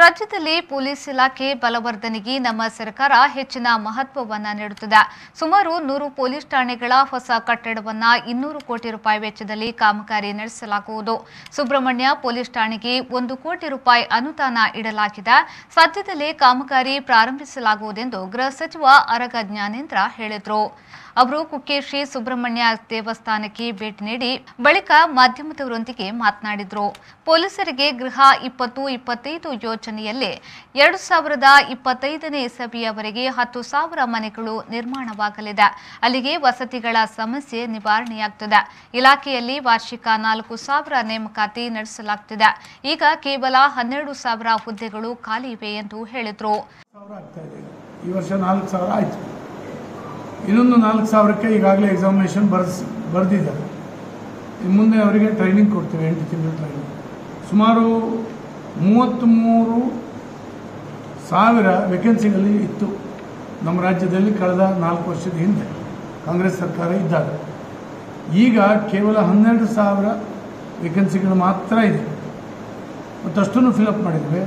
ರಾಜ್ಯದಲ್ಲಿ ಪೊಲೀಸ್ ಇಲಾಖೆ ಬಲವರ್ಧನೆಗೆ ನಮ್ಮ ಸರ್ಕಾರ ಹೆಚ್ಚಿನ ಮಹತ್ವವನ್ನು ನೀಡುತ್ತಿದೆ. ಸುಮಾರು 100 ಪೊಲೀಸ್ ಠಾಣೆಗಳ ಹೊಸ ಕಟ್ಟಡವನ್ನು 200 ಕೋಟಿ ರೂಪಾಯಿ ವೆಚ್ಚದಲ್ಲಿ ಕಾಮಗಾರಿ ನಡೆಸಲಾಗುವುದು. ಸುಬ್ರಹ್ಮಣ್ಯ ಪೊಲೀಸ್ ಠಾಣೆಗೆ 1 ಕೋಟಿ ರೂಪಾಯಿ ಅನುದಾನ ಇಡಲಾಗಿದೆ. ಸದ್ಯದಲ್ಲೇ ಕಾಮಗಾರಿ ಪ್ರಾರಂಭಿಸಲಾಗುವುದೆಂದು ಗೃಹ ಸಚಿವ ಆರಗ ಜ್ಞಾನೇಂದ್ರ ಹೇಳಿದರು. ಅವರು ಕುಕ್ಕೆ ಶ್ರೀ ಸುಬ್ರಹ್ಮಣ್ಯ ದೇವಸ್ಥಾನಕ್ಕೆ ಭೇಟಿ ನೀಡಿ ಬಳಿಕ ಮಾಧ್ಯಮದವರೊಂದಿಗೆ ಮಾತನಾಡಿದರು. ಪೊಲೀಸರಿಗೆ ಗೃಹ 2025 ಯೋಜನೆಯಲ್ಲಿ 2025ನೇ ಇಸವಿಯವರೆಗೆ 10,000 ಮನೆಗಳು ನಿರ್ಮಾಣವಾಗಲಿದೆ. ಅಲ್ಲಿಗೆ ವಸತಿಗಳ ಸಮಸ್ಯೆ ನಿವಾರಣೆಯಾಗುತ್ತದೆ. ಇಲಾಖೆಯಲ್ಲಿ ವಾರ್ಷಿಕ 4,000 ನೇಮಕಾತಿ ನಡೆಸಲಾಗುತ್ತಿದೆ. ಈಗ ಕೇವಲ 12,000 ಹುದ್ದೆಗಳು ಖಾಲಿ ಇವೆ ಎಂದು ಹೇಳಿದರು. ಈ ವರ್ಷ 4,000 ಆಯಿತು. ಇನ್ನೊಂದು 4,000ಕ್ಕೆ ಈಗಾಗಲೇ ಎಕ್ಸಾಮಿನೇಷನ್ ಬರೆದಿದ್ದಾರೆ. ಮುಂದೆ ಅವರಿಗೆ ಟ್ರೈನಿಂಗ್ ಕೊಡ್ತೇವೆ, 8 ತಿಂಗಳ ಟ್ರೈನಿಂಗ್. ಸುಮಾರು 33,000 ವೇಕೆನ್ಸಿಗಳಲ್ಲಿ ಇತ್ತು ನಮ್ಮ ರಾಜ್ಯದಲ್ಲಿ ಕಳೆದ 4 ವರ್ಷದ ಹಿಂದೆ ಕಾಂಗ್ರೆಸ್ ಸರ್ಕಾರ ಇದ್ದಾಗ. ಈಗ ಕೇವಲ 12,000 ವೇಕೆನ್ಸಿಗಳು ಮಾತ್ರ ಇದೆ ಮತ್ತು ಅಷ್ಟನ್ನು ಫಿಲಪ್ ಮಾಡಿದ್ದೇವೆ.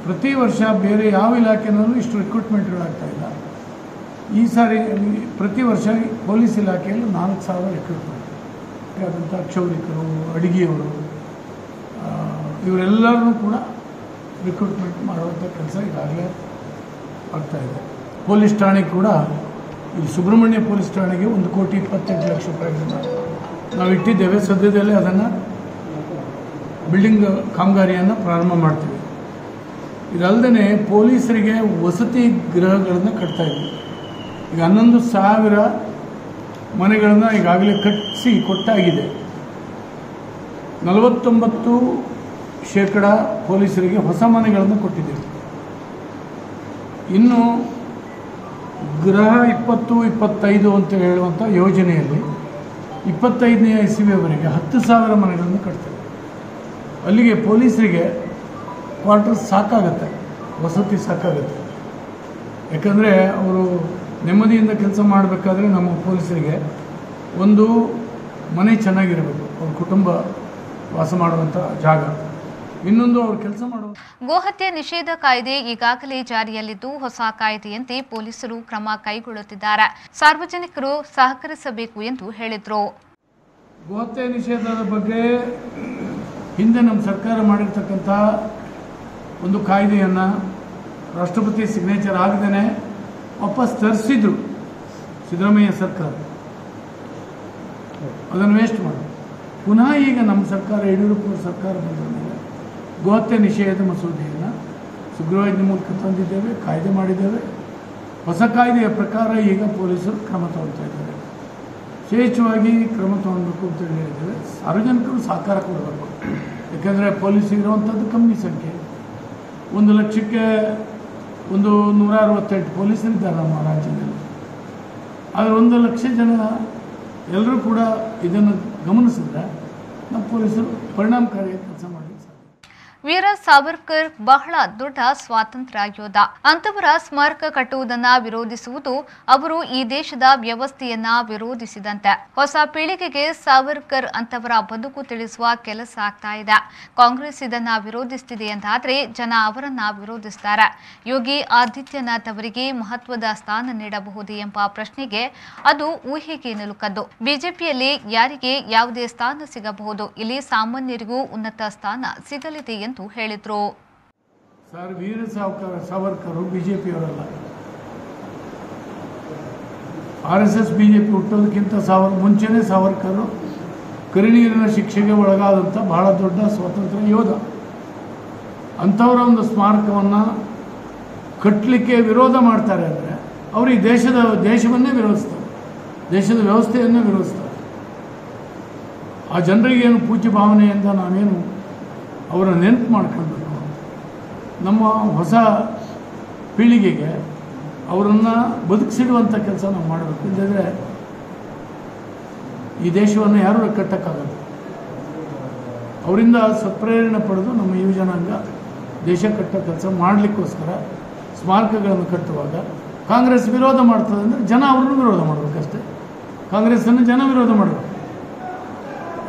ಪ್ರತಿ ವರ್ಷ ಬೇರೆ ಯಾವ ಇಲಾಖೆನಲ್ಲೂ ಇಷ್ಟು ರಿಕ್ರೂಟ್ಮೆಂಟ್ಗಳಾಗ್ತಾ ಇಲ್ಲ. ಈ ಸಾರಿ ಪ್ರತಿ ವರ್ಷ ಪೊಲೀಸ್ ಇಲಾಖೆಯಲ್ಲಿ 4,000 ರಿಕ್ರೂಟ್ಮೆಂಟ್ ಆದಂಥ ಕ್ಷೌರಿಕರು, ಅಡಿಗೆಯವರು, ಇವರೆಲ್ಲರೂ ಕೂಡ ರಿಕ್ರೂಟ್ಮೆಂಟ್ ಮಾಡುವಂಥ ಕೆಲಸ ಈಗಾಗಲೇ ಆಗ್ತಾಯಿದೆ. ಪೊಲೀಸ್ ಠಾಣೆಗೆ ಕೂಡ ಇಲ್ಲಿ ಸುಬ್ರಹ್ಮಣ್ಯ ಪೊಲೀಸ್ ಠಾಣೆಗೆ 1,28,00,000 ರೂಪಾಯಿಗಳನ್ನು ನಾವು ಇಟ್ಟಿದ್ದೇವೆ. ಸದ್ಯದಲ್ಲೇ ಅದನ್ನು ಬಿಲ್ಡಿಂಗ್ ಕಾಮಗಾರಿಯನ್ನು ಪ್ರಾರಂಭ ಮಾಡ್ತೀವಿ. ಇದಲ್ಲದೆ ಪೊಲೀಸರಿಗೆ ವಸತಿ ಗೃಹಗಳನ್ನು ಕಟ್ತಾ ಇದ್ದೀವಿ. ಈಗ 11,000 ಮನೆಗಳನ್ನು ಈಗಾಗಲೇ ಕಟ್ಟಿಸಿ ಕೊಟ್ಟಾಗಿದೆ. 49% ಪೊಲೀಸರಿಗೆ ಹೊಸ ಮನೆಗಳನ್ನು ಕೊಟ್ಟಿದ್ದೇವೆ. ಇನ್ನು ಗೃಹ 2025 ಅಂತ ಹೇಳುವಂಥ ಯೋಜನೆಯಲ್ಲಿ 25ನೇ ಇಸವಿಯವರೆಗೆ 10,000 ಮನೆಗಳನ್ನು ಕಟ್ತೇವೆ. ಅಲ್ಲಿಗೆ ಪೊಲೀಸರಿಗೆ ಕ್ವಾರ್ಟರ್ಸ್ ಸಾಕಾಗುತ್ತೆ, ವಸತಿ ಸಾಕಾಗುತ್ತೆ. ಯಾಕಂದರೆ ಅವರು ನೆಮ್ಮದಿಯಿಂದ ಕೆಲಸ ಮಾಡಬೇಕಾದ್ರೆ ನಮ್ಮ ಪೊಲೀಸರಿಗೆ ಒಂದು ಮನೆ ಚೆನ್ನಾಗಿರಬೇಕು, ಅವ್ರ ಕುಟುಂಬ ವಾಸ ಮಾಡುವಂಥ ಜಾಗ, ಇನ್ನೊಂದು ಅವ್ರು ಕೆಲಸ ಮಾಡುವ. ಗೋಹತ್ಯೆ ನಿಷೇಧ ಕಾಯ್ದೆ ಈಗಾಗಲೇ ಜಾರಿಯಲ್ಲಿದ್ದು ಹೊಸ ಕಾಯ್ದೆಯಂತೆ ಪೊಲೀಸರು ಕ್ರಮ ಕೈಗೊಳ್ಳುತ್ತಿದ್ದಾರೆ. ಸಾರ್ವಜನಿಕರು ಸಹಕರಿಸಬೇಕು ಎಂದು ಹೇಳಿದರು. ಗೋಹತ್ಯೆ ನಿಷೇಧದ ಬಗ್ಗೆ ಹಿಂದೆ ನಮ್ಮ ಸರ್ಕಾರ ಮಾಡಿರ್ತಕ್ಕಂಥ ಒಂದು ಕಾಯ್ದೆಯನ್ನು ರಾಷ್ಟ್ರಪತಿ ಸಿಗ್ನೇಚರ್ ಆಗದೇನೆ ವಾಪಸ್ ತರಿಸಿದ್ರು ಸಿದ್ದರಾಮಯ್ಯ ಸರ್ಕಾರ. ಅದನ್ನು ವೇಸ್ಟ್ ಮಾಡಿ ಪುನಃ ಈಗ ನಮ್ಮ ಸರ್ಕಾರ, ಯಡಿಯೂರಪ್ಪ ಸರ್ಕಾರ ಬಂದ ಮೇಲೆ ಗೋಹತ್ಯೆ ನಿಷೇಧ ಮಸೂದೆಯನ್ನು ಸುಗ್ರೀವಾಜ್ಞೆ ಮೂಲಕ ತಂದಿದ್ದೇವೆ, ಕಾಯ್ದೆ ಮಾಡಿದ್ದೇವೆ. ಹೊಸ ಕಾಯ್ದೆಯ ಪ್ರಕಾರ ಈಗ ಪೊಲೀಸರು ಕ್ರಮ ತಗೊಳ್ತಾ ಇದ್ದಾರೆ. ವಿಶೇಷವಾಗಿ ಕ್ರಮ ತಗೊಳ್ಬೇಕು ಅಂತ ಹೇಳಿದ್ದೇವೆ. ಸಾರ್ವಜನಿಕರು ಸಹಕಾರ ಕೊಡಬೇಕು. ಯಾಕೆಂದರೆ ಪೊಲೀಸ್ ಇರುವಂಥದ್ದು ಕಮ್ಮಿ ಸಂಖ್ಯೆ. 1,00,000ಕ್ಕೆ 168 ಪೊಲೀಸರಿದ್ದಾರೆ ನಮ್ಮ ರಾಜ್ಯದಲ್ಲಿ. ಆದರೆ 1,00,000 ಜನ ಎಲ್ಲರೂ ಕೂಡ ಇದನ್ನು ಗಮನಿಸಿದ್ರೆ ನಮ್ಮ ಪೊಲೀಸರು ಪರಿಣಾಮಕಾರಿಯಾಗಿ ಕೆಲಸ ಮಾಡಲಿಕ್ಕೆ ಸಾಧ್ಯ. ವೀರ ಸಾವರ್ಕರ್ ಬಹಳ ದೊಡ್ಡ ಸ್ವಾತಂತ್ರ್ಯ ಯೋಧ. ಅಂತವರ ಸ್ಮಾರಕ ಕಟ್ಟುವುದನ್ನು ವಿರೋಧಿಸುವುದು ಅವರು ಈ ದೇಶದ ವ್ಯವಸ್ಥೆಯನ್ನ ವಿರೋಧಿಸಿದಂತೆ. ಹೊಸ ಪೀಳಿಗೆಗೆ ಸಾವರ್ಕರ್ ಅಂತವರ ಬದುಕು ತಿಳಿಸುವ ಕೆಲಸ ಆಗ್ತಾ ಇದೆ. ಕಾಂಗ್ರೆಸ್ ಇದನ್ನ ವಿರೋಧಿಸುತ್ತಿದೆ ಎಂದಾದರೆ ಜನ ಅವರನ್ನ ವಿರೋಧಿಸುತ್ತಾರೆ. ಯೋಗಿ ಆದಿತ್ಯನಾಥ್ ಅವರಿಗೆ ಮಹತ್ವದ ಸ್ಥಾನ ನೀಡಬಹುದು ಎಂಬ ಪ್ರಶ್ನೆಗೆ ಅದು ಊಹೆಗೆ ನಿಲುಕದ್ದು. ಬಿಜೆಪಿಯಲ್ಲಿ ಯಾರಿಗೆ ಯಾವುದೇ ಸ್ಥಾನ ಸಿಗಬಹುದು, ಇಲ್ಲಿ ಸಾಮಾನ್ಯರಿಗೂ ಉನ್ನತ ಸ್ಥಾನ ಸಿಗಲಿದೆ ಎಂದು ಹೇಳಿದ್ರು. Sir, Veer Savarkar ಬಿಜೆಪಿಯವರಲ್ಲ. RSS BJP ಹುಟ್ಟೋದಕ್ಕಿಂತ ಮುಂಚೆನೇ ಸಾವರ್ಕರ್ ಕರಿನೀರಿನ ಶಿಕ್ಷೆಗೆ ಒಳಗಾದಂಥ ಬಹಳ ದೊಡ್ಡ ಸ್ವಾತಂತ್ರ್ಯ ಯೋಧ. ಅಂಥವರ ಒಂದು ಸ್ಮಾರಕವನ್ನು ಕಟ್ಟಲಿಕ್ಕೆ ವಿರೋಧ ಮಾಡ್ತಾರೆ ಅಂದರೆ ಅವರು ಈ ದೇಶವನ್ನೇ ವಿರೋಧಿಸ್ತಾರೆ, ದೇಶದ ವ್ಯವಸ್ಥೆಯನ್ನೇ ವಿರೋಧಿಸ್ತಾರೆ. ಆ ಜನರಿಗೇನು ಪೂಜ್ಯ ಭಾವನೆಯಿಂದ ನಾವೇನು ಅವರ ನೆನಪು ಮಾಡ್ಕೊಳ್ಬೇಕು. ನಮ್ಮ ಹೊಸ ಪೀಳಿಗೆಗೆ ಅವರನ್ನು ಬದುಕಿಸಿಡುವಂಥ ಕೆಲಸ ನಾವು ಮಾಡಬೇಕು. ಇಲ್ಲದಿದ್ದರೆ ಈ ದೇಶವನ್ನು ಯಾರೂ ಕಟ್ಟಕ್ಕಾಗಲ್ಲ. ಅವರಿಂದ ಸತ್ಪ್ರೇರಣೆ ಪಡೆದು ನಮ್ಮ ಯುವ ಜನಾಂಗ ದೇಶ ಕಟ್ಟೋ ಕೆಲಸ ಮಾಡಲಿಕ್ಕೋಸ್ಕರ ಸ್ಮಾರಕಗಳನ್ನು ಕಟ್ಟುವಾಗ ಕಾಂಗ್ರೆಸ್ ವಿರೋಧ ಮಾಡ್ತದೆ ಅಂದರೆ ಜನ ಅವ್ರನ್ನೂ ವಿರೋಧ ಮಾಡಬೇಕಷ್ಟೇ. ಕಾಂಗ್ರೆಸ್ಸನ್ನು ಜನ ವಿರೋಧ ಮಾಡಬೇಕು.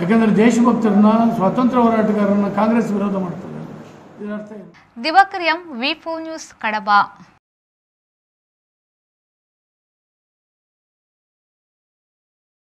ಯಾಕೆಂದರೆ ದೇಶಭಕ್ತರನ್ನ, ಸ್ವಾತಂತ್ರ್ಯ ಹೋರಾಟಗಾರರನ್ನ ಕಾಂಗ್ರೆಸ್ ವಿರೋಧ ಮಾಡ್ತದೆ. ಇದರ ಅರ್ಥ ಏನು? ದಿವಾಕರ್ ಎಂ, ವಿ4 ನ್ಯೂಸ್, ಕಡಬ.